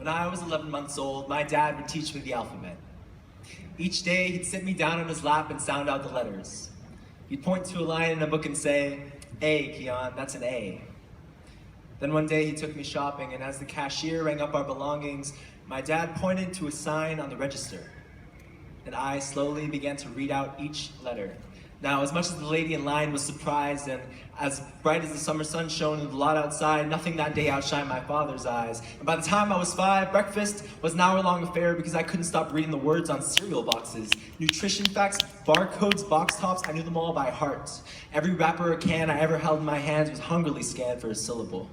When I was 11 months old, my dad would teach me the alphabet. Each day, he'd sit me down on his lap and sound out the letters. He'd point to a line in a book and say, "A, Kian, that's an A." Then one day, he took me shopping, and as the cashier rang up our belongings, my dad pointed to a sign on the register, and I slowly began to read out each letter. Now, as much as the lady in line was surprised, and as bright as the summer sun shone in the lot outside, nothing that day outshined my father's eyes. And by the time I was 5, breakfast was an hour-long affair because I couldn't stop reading the words on cereal boxes. Nutrition facts, barcodes, box tops, I knew them all by heart. Every wrapper or can I ever held in my hands was hungrily scanned for a syllable.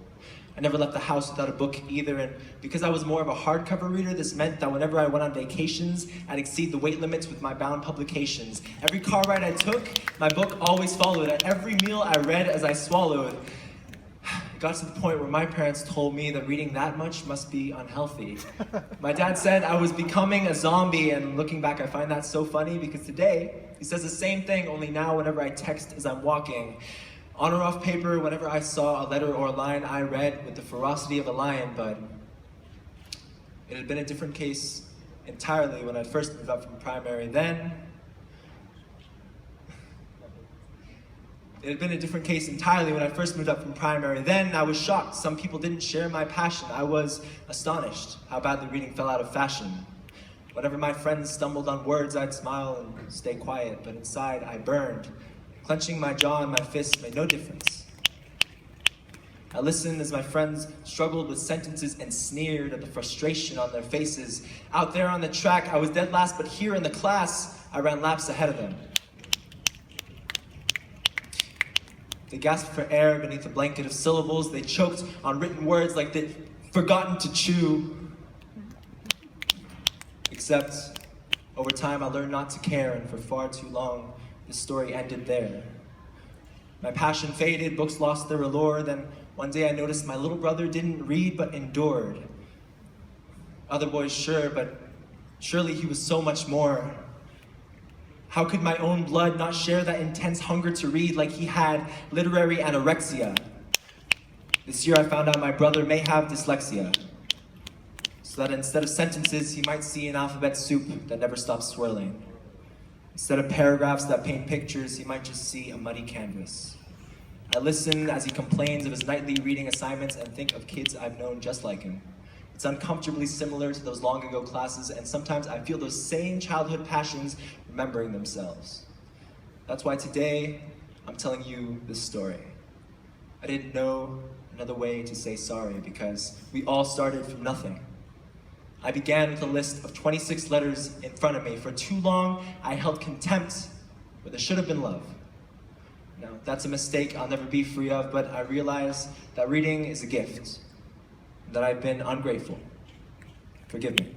I never left the house without a book either, and because I was more of a hardcover reader, this meant that whenever I went on vacations, I'd exceed the weight limits with my bound publications. Every car ride I took, my book always followed. At every meal I read as I swallowed. It got to the point where my parents told me that reading that much must be unhealthy. My dad said I was becoming a zombie, and looking back, I find that so funny because today, he says the same thing, only now whenever I text as I'm walking. On or off paper, whenever I saw a letter or a line, I read with the ferocity of a lion, but it had been a different case entirely when I first moved up from primary. Then I was shocked. Some people didn't share my passion. I was astonished how badly reading fell out of fashion. Whenever my friends stumbled on words, I'd smile and stay quiet, but inside I burned. Clenching my jaw and my fists made no difference. I listened as my friends struggled with sentences and sneered at the frustration on their faces. Out there on the track, I was dead last, but here in the class, I ran laps ahead of them. They gasped for air beneath a blanket of syllables. They choked on written words like they'd forgotten to chew. Except, over time, I learned not to care, and for far too long, the story ended there. My passion faded, books lost their allure, then one day I noticed my little brother didn't read but endured. Other boys sure, but surely he was so much more. How could my own blood not share that intense hunger to read like he had literary anorexia? This year I found out my brother may have dyslexia, so that instead of sentences he might see an alphabet soup that never stops swirling. Instead of paragraphs that paint pictures, he might just see a muddy canvas. I listen as he complains of his nightly reading assignments and think of kids I've known just like him. It's uncomfortably similar to those long ago classes, and sometimes I feel those same childhood passions remembering themselves. That's why today, I'm telling you this story. I didn't know another way to say sorry because we all started from nothing. I began with a list of 26 letters in front of me. For too long, I held contempt where there should have been love. Now, that's a mistake I'll never be free of, but I realize that reading is a gift, and that I've been ungrateful. Forgive me.